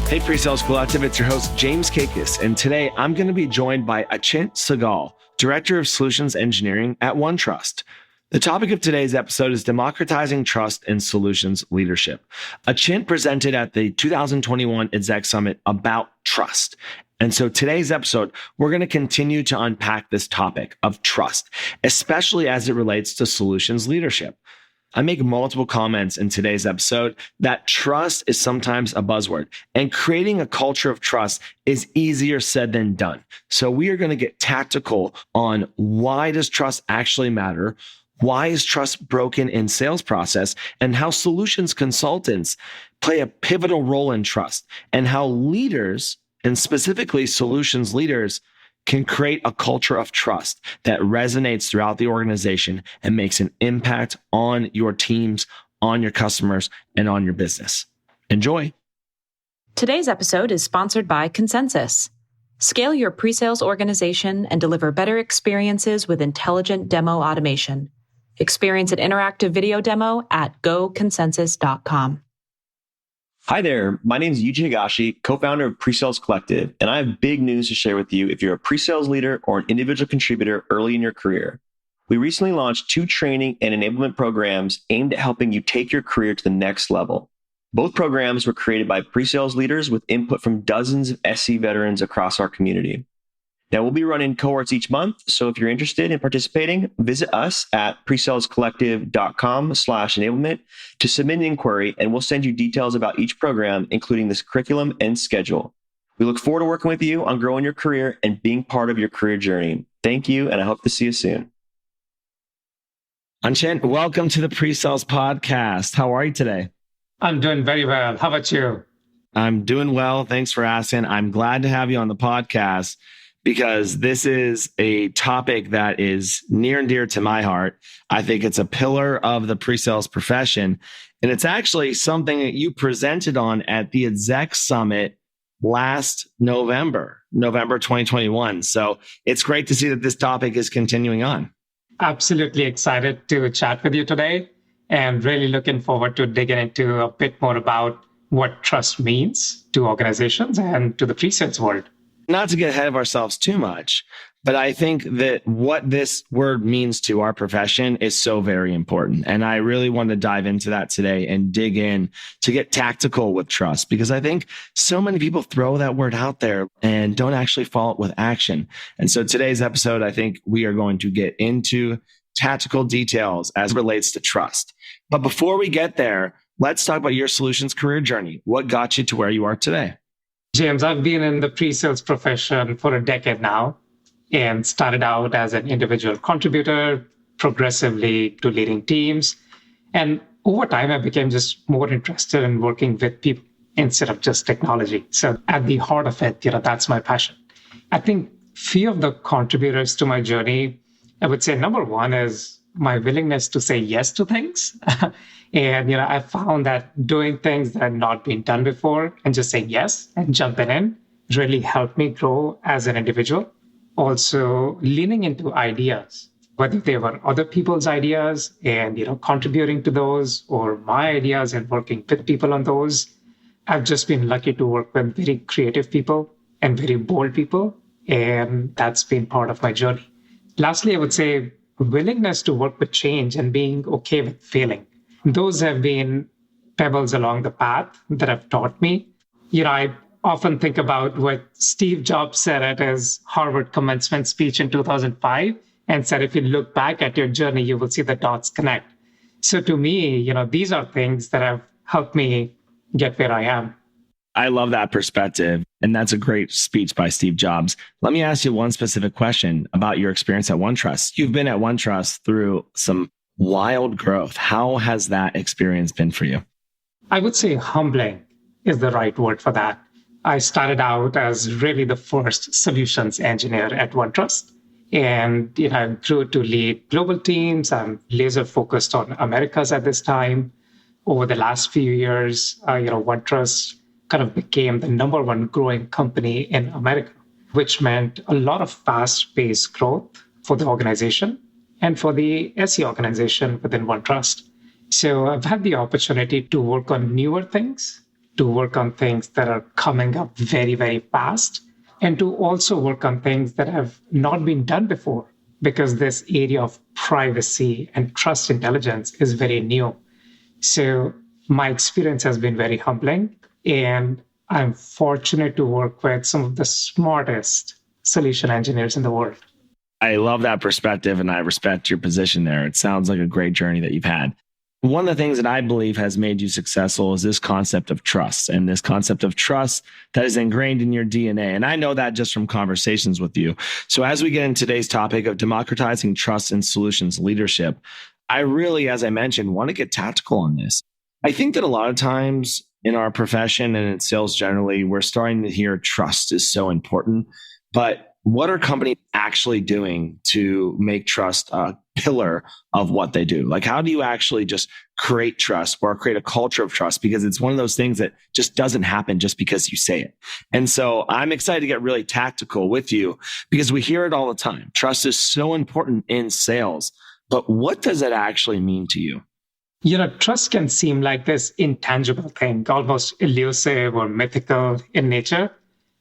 Hey, PreSales Collective, it's your host, James Kakis, and today I'm going to be joined by Achint Sehgal, Director of Solutions Engineering at OneTrust. The topic of today's episode is Democratizing Trust in Solutions Leadership. Achint presented at the 2021 Exec Summit about trust. And so today's episode, we're going to continue to unpack this topic of trust, especially as it relates to solutions leadership. I make multiple comments in today's episode that trust is sometimes a buzzword, and creating a culture of trust is easier said than done. So we are going to get tactical on why does trust actually matter? Why is trust broken in sales process, and how solutions consultants play a pivotal role in trust, and how leaders, and specifically solutions leaders, can create a culture of trust that resonates throughout the organization and makes an impact on your teams, on your customers, and on your business. Enjoy. Today's episode is sponsored by Consensus. Scale your pre-sales organization and deliver better experiences with intelligent demo automation. Experience an interactive video demo at goconsensus.com. Hi there, my name is Yuji Higashi, co-founder of PreSales Collective, and I have big news to share with you if you're a pre-sales leader or an individual contributor early in your career. We recently launched 2 training and enablement programs aimed at helping you take your career to the next level. Both programs were created by pre-sales leaders with input from dozens of SC veterans across our community. Now, we'll be running cohorts each month, so if you're interested in participating, visit us at presalescollective.com/enablement to submit an inquiry, and we'll send you details about each program, including this curriculum and schedule. We look forward to working with you on growing your career and being part of your career journey. Thank you, and I hope to see you soon. Achint, welcome to the PreSales podcast. How are you today? I'm doing very well. How about you? I'm doing well. Thanks for asking. I'm glad to have you on the podcast, because this is a topic that is near and dear to my heart. I think it's a pillar of the pre-sales profession. And it's actually something that you presented on at the Exec Summit last November 2021. So it's great to see that this topic is continuing on. Absolutely excited to chat with you today, and really looking forward to digging into a bit more about what trust means to organizations and to the pre-sales world. Not to get ahead of ourselves too much, but I think that what this word means to our profession is so very important. And I really want to dive into that today and dig in to get tactical with trust, because I think so many people throw that word out there and don't actually follow it with action. And so today's episode, I think we are going to get into tactical details as it relates to trust. But before we get there, let's talk about your solutions career journey. What got you to where you are today? James, I've been in the pre-sales profession for a decade now, and started out as an individual contributor, progressively to leading teams. And over time, I became just more interested in working with people instead of just technology. So at the heart of it, that's my passion. I think few of the contributors to my journey, I would say number one is my willingness to say yes to things. And, I found that doing things that had not been done before and just saying yes and jumping in really helped me grow as an individual. Also, leaning into ideas, whether they were other people's ideas and, contributing to those, or my ideas and working with people on those. I've just been lucky to work with very creative people and very bold people. And that's been part of my journey. Lastly, I would say willingness to work with change and being okay with failing. Those have been pebbles along the path that have taught me. I often think about what Steve Jobs said at his Harvard commencement speech in 2005, and said, if you look back at your journey, you will see the dots connect. So to me, these are things that have helped me get where I am. I love that perspective. And that's a great speech by Steve Jobs. Let me ask you one specific question about your experience at OneTrust. You've been at OneTrust through some wild growth. How has that experience been for you? I would say humbling is the right word for that. I started out as really the first solutions engineer at OneTrust. And I grew to lead global teams. I'm laser focused on Americas at this time. Over the last few years, OneTrust kind of became the number one growing company in America, which meant a lot of fast-paced growth for the organization and for the SE organization within OneTrust. So I've had the opportunity to work on newer things, to work on things that are coming up very, very fast, and to also work on things that have not been done before, because this area of privacy and trust intelligence is very new. So my experience has been very humbling, and I'm fortunate to work with some of the smartest solution engineers in the world. I love that perspective and I respect your position there. It sounds like a great journey that you've had. One of the things that I believe has made you successful is this concept of trust, and this concept of trust that is ingrained in your DNA. And I know that just from conversations with you. So as we get into today's topic of democratizing trust and solutions leadership, I really, as I mentioned, want to get tactical on this. I think that a lot of times in our profession and in sales generally, we're starting to hear trust is so important. But what are companies actually doing to make trust a pillar of what they do? Like, how do you actually just create trust or create a culture of trust? Because it's one of those things that just doesn't happen just because you say it. And so I'm excited to get really tactical with you because we hear it all the time. Trust is so important in sales, but what does it actually mean to you? Trust can seem like this intangible thing, almost elusive or mythical in nature.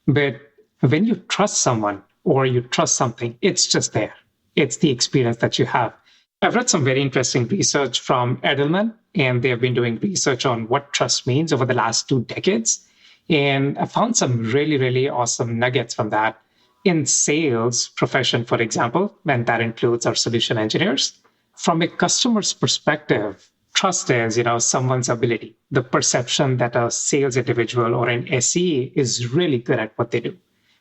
But when you trust someone or you trust something, it's just there. It's the experience that you have. I've read some very interesting research from Enablement, and they've been doing research on what trust means over the last 2 decades. And I found some really, really awesome nuggets from that. In sales profession, for example, and that includes our solution engineers, from a customer's perspective, trust is, someone's ability, the perception that a sales individual or an SE is really good at what they do,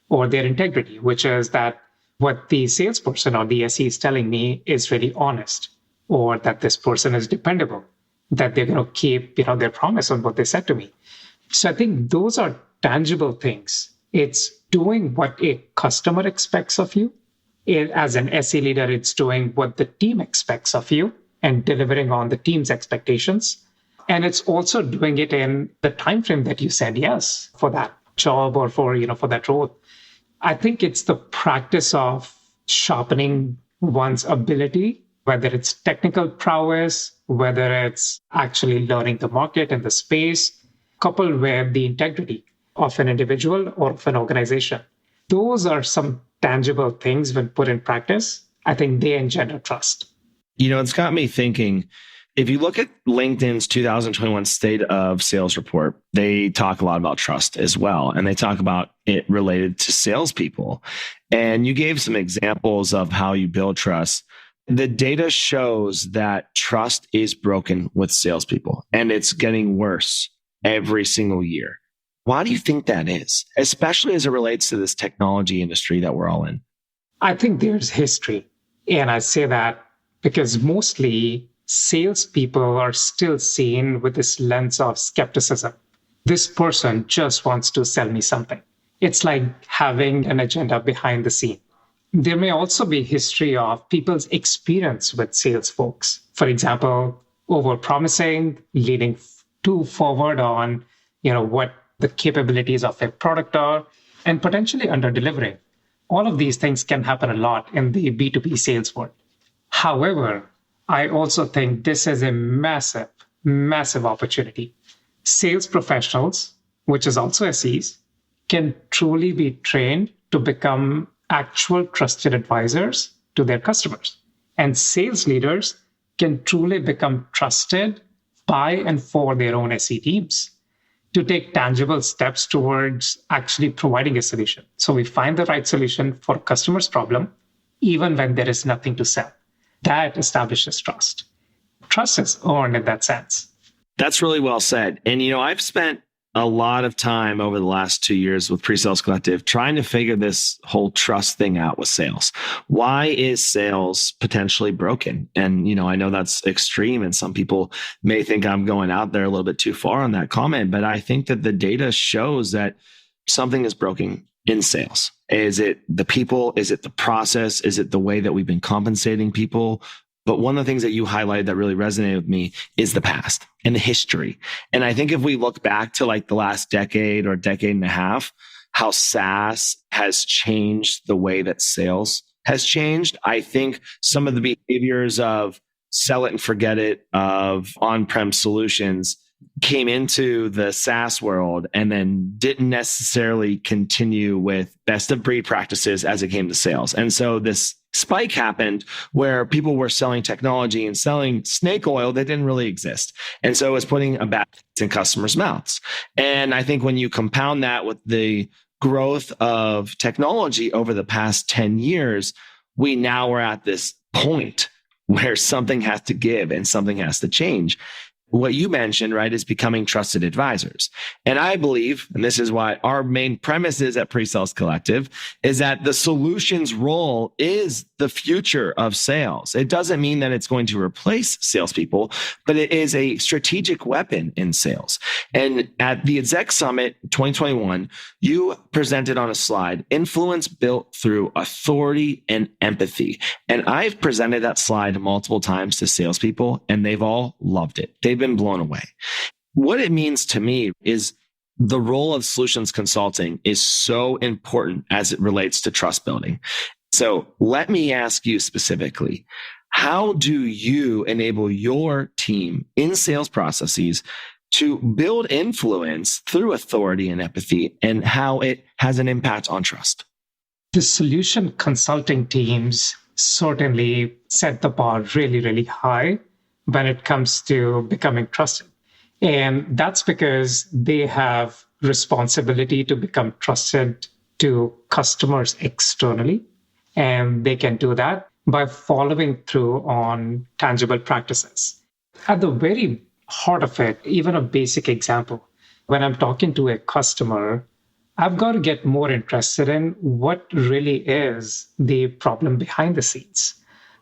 or their integrity, which is that what the salesperson or the SE is telling me is really honest, or that this person is dependable, that they're going to keep, their promise on what they said to me. So I think those are tangible things. It's doing what a customer expects of you. As an SE leader, it's doing what the team expects of you and delivering on the team's expectations. And it's also doing it in the time frame that you said yes for that job or for that role. I think it's the practice of sharpening one's ability, whether it's technical prowess, whether it's actually learning the market and the space, coupled with the integrity of an individual or of an organization. Those are some tangible things when put in practice. I think they engender trust. It's got me thinking, if you look at LinkedIn's 2021 State of Sales report, they talk a lot about trust as well. And they talk about it related to salespeople. And you gave some examples of how you build trust. The data shows that trust is broken with salespeople, and it's getting worse every single year. Why do you think that is, especially as it relates to this technology industry that we're all in? I think there's history. And I say that because mostly salespeople are still seen with this lens of skepticism. This person just wants to sell me something. It's like having an agenda behind the scene. There may also be history of people's experience with sales folks. For example, over-promising, leading too forward on, what the capabilities of a product are, and potentially under-delivering. All of these things can happen a lot in the B2B sales world. However, I also think this is a massive, massive opportunity. Sales professionals, which is also SEs, can truly be trained to become actual trusted advisors to their customers. And sales leaders can truly become trusted by and for their own SE teams to take tangible steps towards actually providing a solution. So we find the right solution for a customer's problem, even when there is nothing to sell. That establishes trust. Trust is earned in that sense. That's really well said. And, I've spent a lot of time over the last 2 years with PreSales Collective trying to figure this whole trust thing out with sales. Why is sales potentially broken? And, I know that's extreme and some people may think I'm going out there a little bit too far on that comment, but I think that the data shows that something is broken in sales. Is it the people? Is it the process? Is it the way that we've been compensating people? But one of the things that you highlighted that really resonated with me is the past and the history. And I think if we look back to like the last decade or decade and a half, how SaaS has changed the way that sales has changed. I think some of the behaviors of sell it and forget it, of on-prem solutions came into the SaaS world and then didn't necessarily continue with best of breed practices as it came to sales. And so this spike happened where people were selling technology and selling snake oil that didn't really exist. And so it was putting a bad taste in customers' mouths. And I think when you compound that with the growth of technology over the past 10 years, we now are at this point where something has to give and something has to change. What you mentioned, right, is becoming trusted advisors. And I believe, and this is why our main premise is at PreSales Collective, is that the solutions role is the future of sales. It doesn't mean that it's going to replace salespeople, but it is a strategic weapon in sales. And at the Exec Summit 2021, you presented on a slide, influence built through authority and empathy. And I've presented that slide multiple times to salespeople, and they've all loved it. They've been blown away. What it means to me is the role of solutions consulting is so important as it relates to trust building. So let me ask you specifically, how do you enable your team in sales processes to build influence through authority and empathy, and how it has an impact on trust? The solution consulting teams certainly set the bar really, really high when it comes to becoming trusted. And that's because they have responsibility to become trusted to customers externally. And they can do that by following through on tangible practices. At the very heart of it, even a basic example, when I'm talking to a customer, I've got to get more interested in what really is the problem behind the scenes,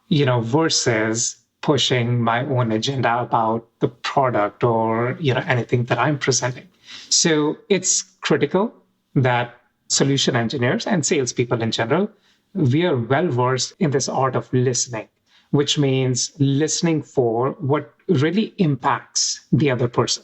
versus pushing my own agenda about the product or anything that I'm presenting. So it's critical that solution engineers and salespeople in general, we are well versed in this art of listening, which means listening for what really impacts the other person.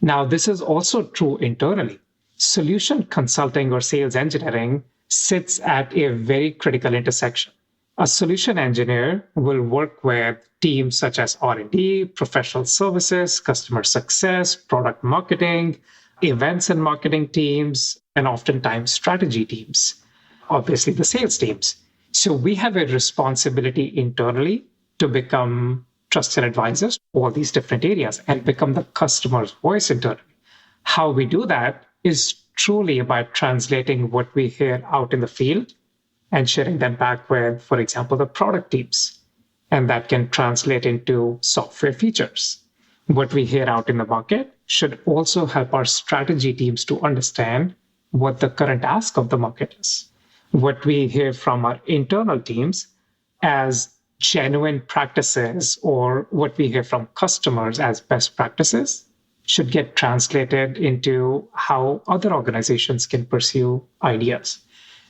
Now, this is also true internally. Solution consulting or sales engineering sits at a very critical intersection. A solution engineer will work with teams such as R&D, professional services, customer success, product marketing, events and marketing teams, and oftentimes strategy teams, obviously the sales teams. So we have a responsibility internally to become trusted advisors for all these different areas and become the customer's voice internally. How we do that is truly by translating what we hear out in the field and sharing them back with, for example, the product teams. And that can translate into software features. What we hear out in the market should also help our strategy teams to understand what the current ask of the market is. What we hear from our internal teams as genuine practices, or what we hear from customers as best practices, should get translated into how other organizations can pursue ideas.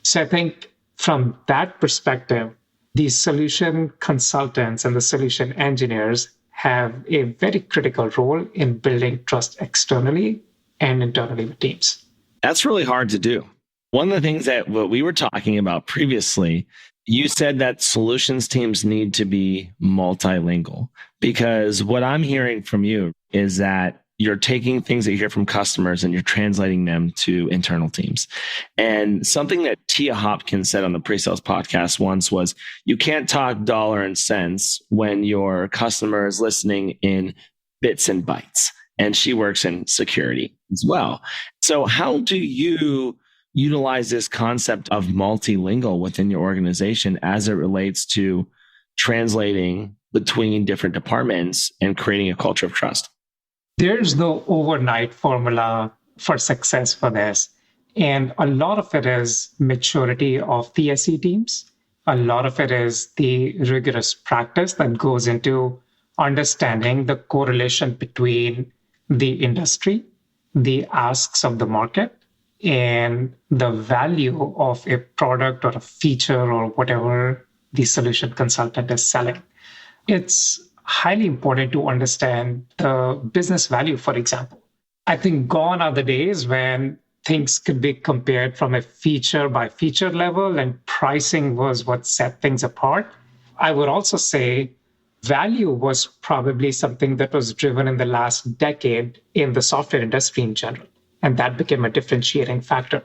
So I think from that perspective, these solution consultants and the solution engineers have a very critical role in building trust externally and internally with teams. That's really hard to do. One of the things that what we were talking about previously, you said that solutions teams need to be multilingual, because what I'm hearing from you is that you're taking things that you hear from customers and you're translating them to internal teams. And something that Tia Hopkins said on the PreSales podcast once was, you can't talk dollar and cents when your customer is listening in bits and bytes. And she works in security as well. So how do you utilize this concept of multilingual within your organization as it relates to translating between different departments and creating a culture of trust? There's no overnight formula for success for this. And a lot of it is maturity of the SE teams. A lot of it is the rigorous practice that goes into understanding the correlation between the industry, the asks of the market, and the value of a product or a feature or whatever the solution consultant is selling. It's highly important to understand the business value, for example. I think gone are the days when things could be compared from a feature by feature level and pricing was what set things apart. I would also say Value was probably something that was driven in the last decade in the software industry in general. And that became a differentiating factor.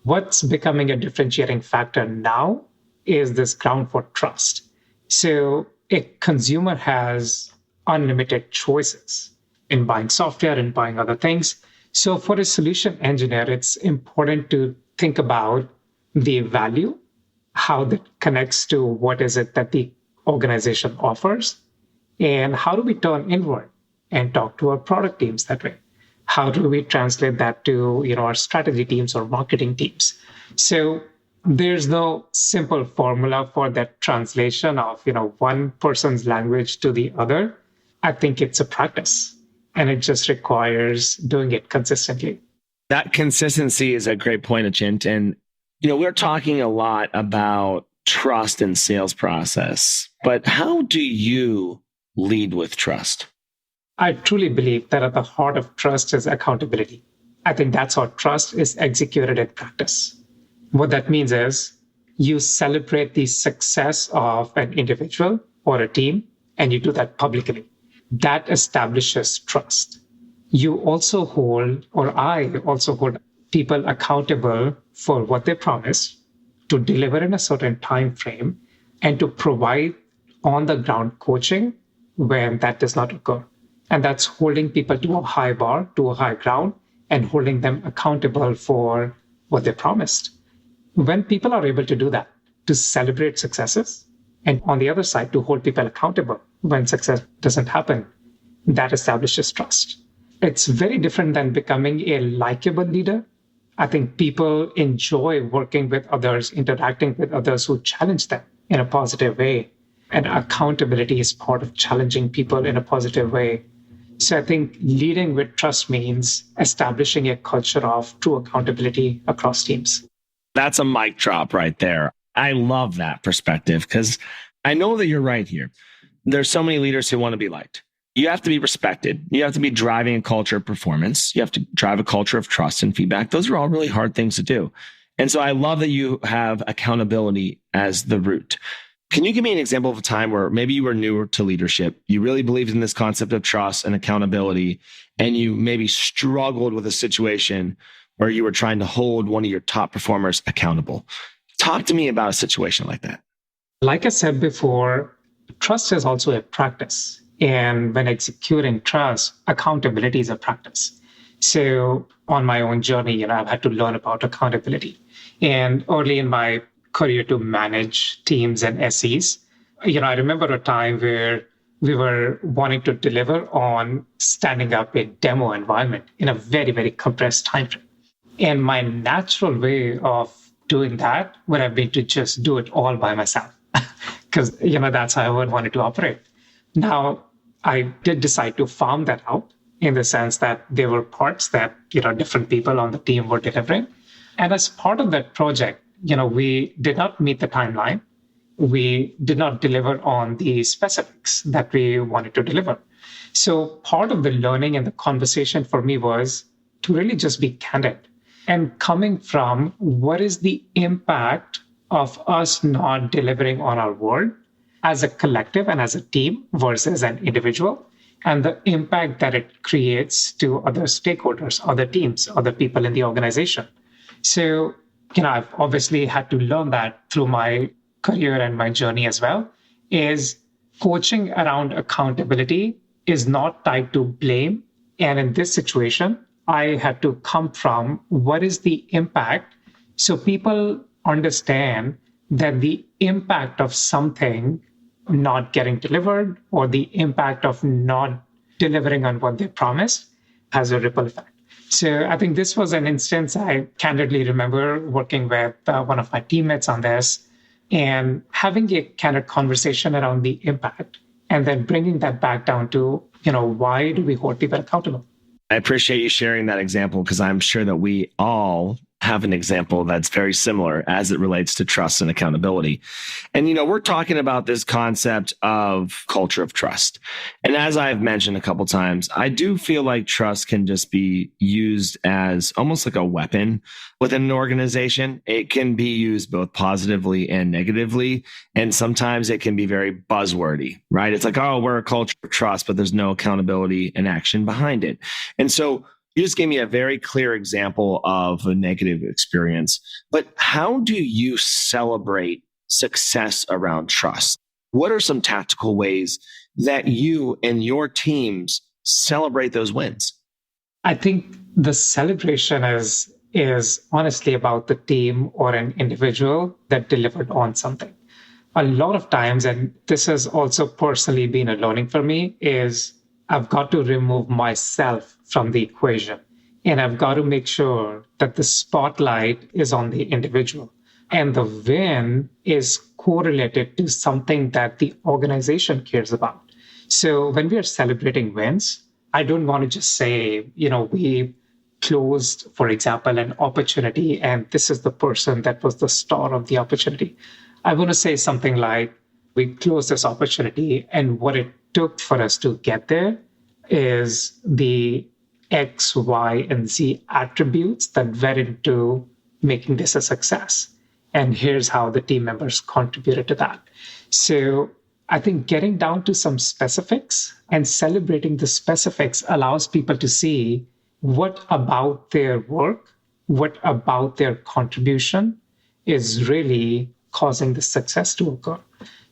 What's becoming a differentiating factor now is this ground for trust. So a consumer has unlimited choices in buying software and buying other things. So for a solution engineer, it's important to think about the value, how that connects to what is it that the organization offers, and how do we turn inward and talk to our product teams that way? How do we translate that to our strategy teams or marketing teams? So there's no simple formula for that translation of one person's language to the other. I think it's a practice, and it just requires doing it consistently. That consistency is a great point, Achint. And we're talking a lot about trust in sales process, but how do you lead with trust? I truly believe that at the heart of trust is accountability. I think that's how trust is executed in practice. What that means is you celebrate the success of an individual or a team, and you do that publicly. That establishes trust. You also hold, or I also hold, people accountable for what they promise, to deliver in a certain time frame, and to provide on-the-ground coaching when that does not occur. And that's holding people to a high bar, to a high ground, and holding them accountable for what they promised. When people are able to do that, to celebrate successes, and on the other side, to hold people accountable when success doesn't happen, that establishes trust. It's very different than becoming a likable leader. I think people enjoy working with others, interacting with others who challenge them in a positive way. And accountability is part of challenging people in a positive way. So I think leading with trust means establishing a culture of true accountability across teams. That's a mic drop right there. I love that perspective because I know that you're right here. There's so many leaders who want to be liked. You have to be respected. You have to be driving a culture of performance. You have to drive a culture of trust and feedback. Those are all really hard things to do. And so I love that you have accountability as the root. Can you give me an example of a time where maybe you were newer to leadership, you really believed in this concept of trust and accountability, and you maybe struggled with a situation where you were trying to hold one of your top performers accountable? Talk to me about a situation like that. Like I said before, trust is also a practice. And when executing trust, accountability is a practice. So on my own journey, I've had to learn about accountability. And early in my career to manage teams and SEs, I remember a time where we were wanting to deliver on standing up a demo environment in a very, very compressed time frame. And my natural way of doing that would have been to just do it all by myself, because that's how I would want it to operate. Now, I did decide to farm that out in the sense that there were parts that different people on the team were delivering. And as part of that project, we did not meet the timeline. We did not deliver on the specifics that we wanted to deliver. So part of the learning and the conversation for me was to really just be candid and coming from what is the impact of us not delivering on our word as a collective and as a team versus an individual, and the impact that it creates to other stakeholders, other teams, other people in the organization. So, I've obviously had to learn that through my career and my journey as well, is coaching around accountability is not tied to blame. And in this situation, I had to come from what is the impact so people understand that the impact of something not getting delivered or the impact of not delivering on what they promised has a ripple effect. So I think this was an instance I candidly remember working with one of my teammates on this and having a candid conversation around the impact and then bringing that back down to, why do we hold people accountable? I appreciate you sharing that example because I'm sure that we all have an example that's very similar as it relates to trust and accountability. And, we're talking about this concept of culture of trust. And as I've mentioned a couple times, I do feel like trust can just be used as almost like a weapon within an organization. It can be used both positively and negatively. And sometimes it can be very buzzwordy, right? It's like, oh, we're a culture of trust, but there's no accountability and action behind it. And so you just gave me a very clear example of a negative experience. But how do you celebrate success around trust? What are some tactical ways that you and your teams celebrate those wins? I think the celebration is honestly about the team or an individual that delivered on something. A lot of times, and this has also personally been a learning for me, is I've got to remove myself from the equation. And I've got to make sure that the spotlight is on the individual. And the win is correlated to something that the organization cares about. So when we are celebrating wins, I don't want to just say, we closed, for example, an opportunity, and this is the person that was the star of the opportunity. I want to say something like, we closed this opportunity, and what it took for us to get there is the X, Y, and Z attributes that went into making this a success. And here's how the team members contributed to that. So I think getting down to some specifics and celebrating the specifics allows people to see what about their work, what about their contribution is really causing the success to occur.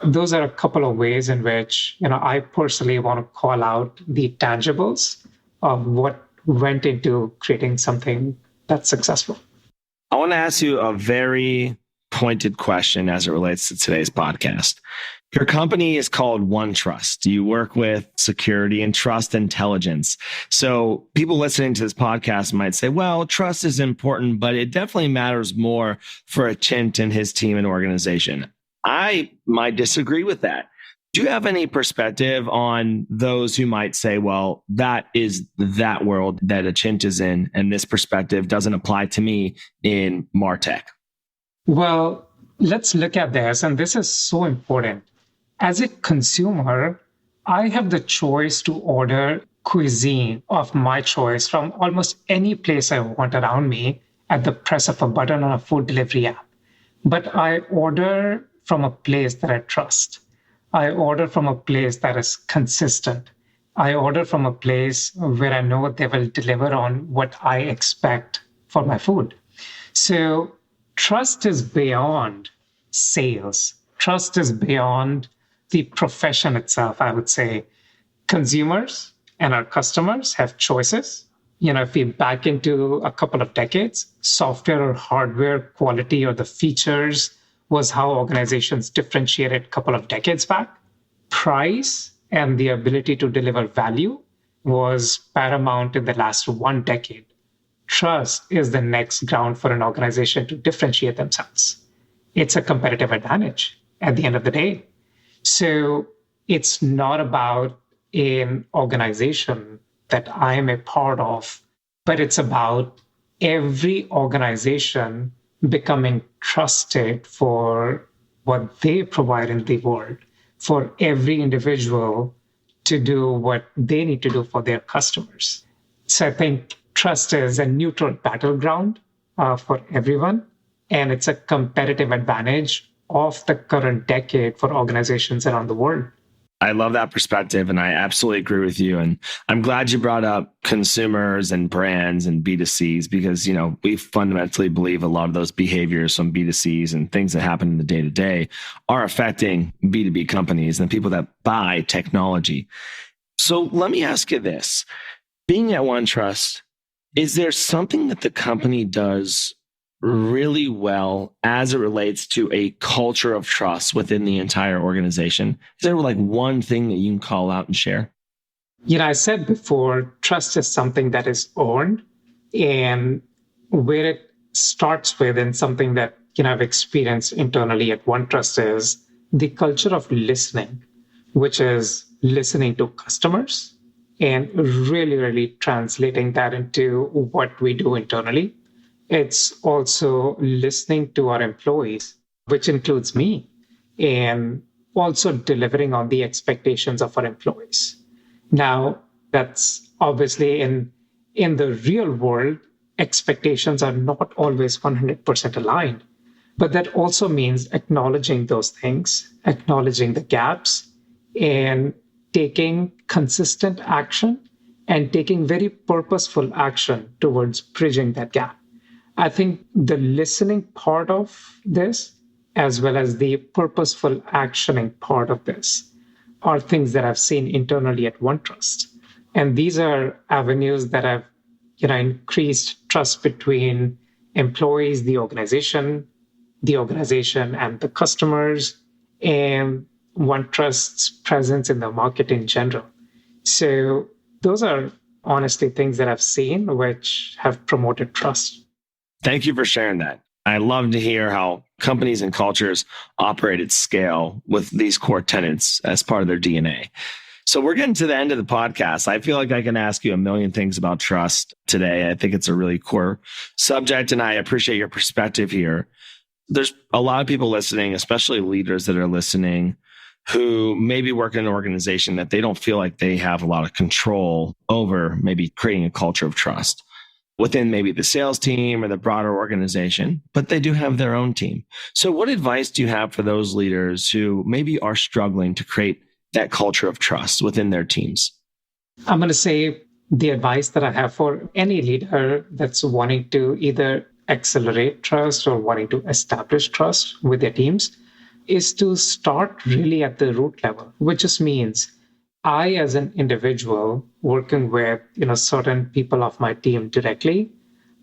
Those are a couple of ways in which, I personally want to call out the tangibles of what went into creating something that's successful. I want to ask you a very pointed question as it relates to today's podcast. Your company is called OneTrust. You work with security and trust intelligence. So people listening to this podcast might say, well, trust is important, but it definitely matters more for Achint and his team and organization. I might disagree with that. Do you have any perspective on those who might say, well, that is that world that Achint is in, and this perspective doesn't apply to me in MarTech? Well, let's look at this, and this is so important. As a consumer, I have the choice to order cuisine of my choice from almost any place I want around me at the press of a button on a food delivery app. But I order from a place that I trust. I order from a place that is consistent. I order from a place where I know they will deliver on what I expect for my food. So trust is beyond sales. Trust is beyond the profession itself, I would say. Consumers and our customers have choices. If we back into a couple of decades, software or hardware quality or the features was how organizations differentiated a couple of decades back. Price and the ability to deliver value was paramount in the last 1 decade. Trust is the next ground for an organization to differentiate themselves. It's a competitive advantage at the end of the day. So it's not about an organization that I am a part of, but it's about every organization becoming trusted for what they provide in the world, for every individual to do what they need to do for their customers. So I think trust is a neutral battleground for everyone, and it's a competitive advantage of the current decade for organizations around the world. I love that perspective, and I absolutely agree with you. And I'm glad you brought up consumers and brands and B2Cs because, we fundamentally believe a lot of those behaviors from B2Cs and things that happen in the day-to-day are affecting B2B companies and people that buy technology. So let me ask you this. Being at OneTrust, is there something that the company does really well as it relates to a culture of trust within the entire organization? Is there one thing that you can call out and share? I said before, trust is something that is earned, and where it starts with and something that I've experienced internally at OneTrust is the culture of listening, which is listening to customers and really, really translating that into what we do internally. It's also listening to our employees, which includes me, and also delivering on the expectations of our employees. Now, that's obviously in the real world, expectations are not always 100% aligned. But that also means acknowledging those things, acknowledging the gaps, and taking consistent action and taking very purposeful action towards bridging that gap. I think the listening part of this, as well as the purposeful actioning part of this, are things that I've seen internally at OneTrust. And these are avenues that have increased trust between employees, the organization and the customers, and OneTrust's presence in the market in general. So those are honestly things that I've seen which have promoted trust. Thank you for sharing that. I love to hear how companies and cultures operate at scale with these core tenets as part of their DNA. So we're getting to the end of the podcast. I feel like I can ask you a million things about trust today. I think it's a really core subject, and I appreciate your perspective here. There's a lot of people listening, especially leaders that are listening, who maybe work in an organization that they don't feel like they have a lot of control over, maybe creating a culture of trust within maybe the sales team or the broader organization, but they do have their own team. So what advice do you have for those leaders who maybe are struggling to create that culture of trust within their teams? I'm going to say the advice that I have for any leader that's wanting to either accelerate trust or wanting to establish trust with their teams is to start really at the root level, which just means I, as an individual working with certain people of my team directly,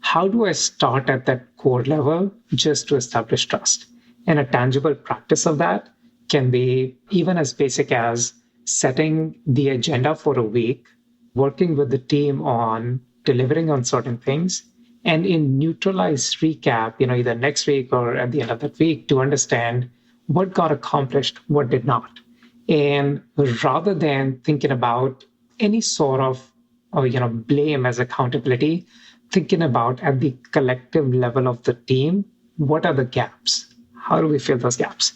how do I start at that core level just to establish trust? And a tangible practice of that can be even as basic as setting the agenda for a week, working with the team on delivering on certain things, and in neutralized recap, either next week or at the end of that week, to understand what got accomplished, what did not. And rather than thinking about any sort of blame as accountability, thinking about at the collective level of the team, what are the gaps? How do we fill those gaps?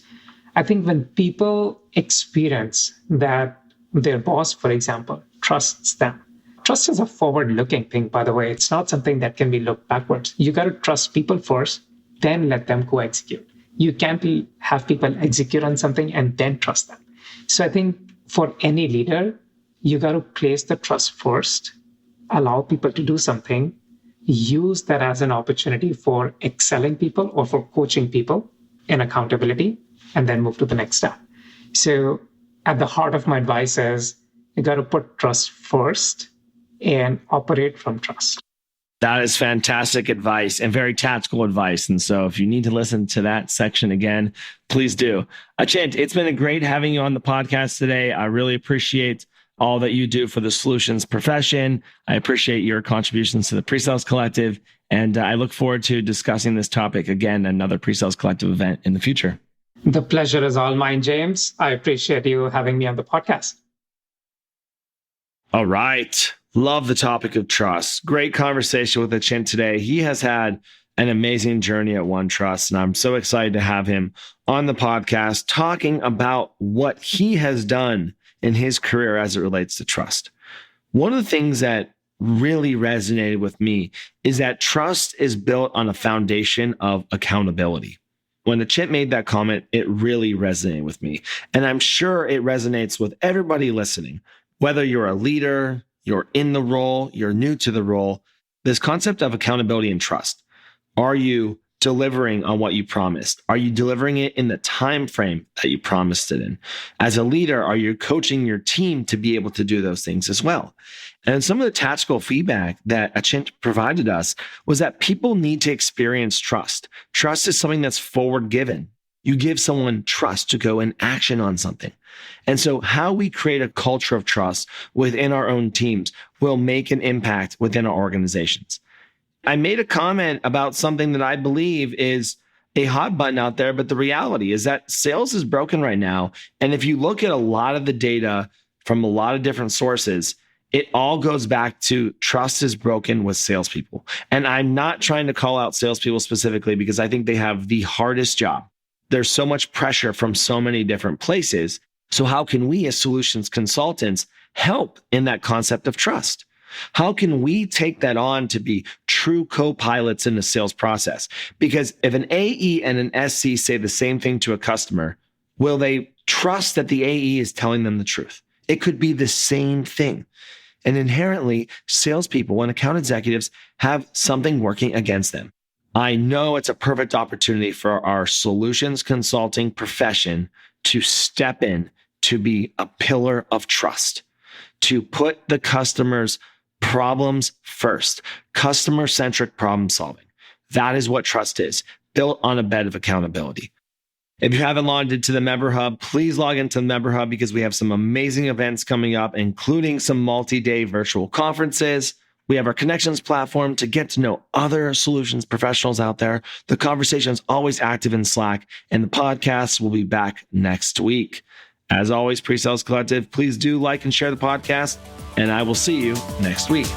I think when people experience that their boss, for example, trusts them. Trust is a forward-looking thing, by the way. It's not something that can be looked backwards. You got to trust people first, then let them go execute. You can't have people execute on something and then trust them. So I think for any leader, you got to place the trust first, allow people to do something, use that as an opportunity for excelling people or for coaching people in accountability, and then move to the next step. So at the heart of my advice is you got to put trust first and operate from trust. That is fantastic advice and very tactical advice. And so if you need to listen to that section again, please do. Achint, it's been great having you on the podcast today. I really appreciate all that you do for the solutions profession. I appreciate your contributions to the PreSales Collective. And I look forward to discussing this topic again, another PreSales Collective event in the future. The pleasure is all mine, James. I appreciate you having me on the podcast. All right. Love the topic of trust. Great conversation with Achint today. He has had an amazing journey at OneTrust, and I'm so excited to have him on the podcast talking about what he has done in his career as it relates to trust. One of the things that really resonated with me is that trust is built on a foundation of accountability. When Achint made that comment, it really resonated with me. And I'm sure it resonates with everybody listening, whether you're a leader, you're in the role, you're new to the role, this concept of accountability and trust. Are you delivering on what you promised? Are you delivering it in the time frame that you promised it in? As a leader, are you coaching your team to be able to do those things as well? And some of the tactical feedback that Achint provided us was that people need to experience trust. Trust is something that's forward given. You give someone trust to go and action on something. And so how we create a culture of trust within our own teams will make an impact within our organizations. I made a comment about something that I believe is a hot button out there, but the reality is that sales is broken right now. And if you look at a lot of the data from a lot of different sources, It all goes back to trust is broken with salespeople. And I'm not trying to call out salespeople specifically because I think they have the hardest job. There's so much pressure from so many different places. So how can we as solutions consultants help in that concept of trust? How can we take that on to be true co-pilots in the sales process? Because if an AE and an SC say the same thing to a customer, will they trust that the AE is telling them the truth? It could be the same thing. And inherently, salespeople and account executives have something working against them. I know it's a perfect opportunity for our solutions consulting profession to step in to be a pillar of trust, to put the customer's problems first, customer-centric problem solving. That is what trust is, built on a bed of accountability. If you haven't logged into the Member Hub, please log into the Member Hub because we have some amazing events coming up, including some multi-day virtual conferences. We have our connections platform to get to know other solutions professionals out there. The conversation is always active in Slack, and the podcast will be back next week. As always, PreSales Collective, please do like and share the podcast, and I will see you next week.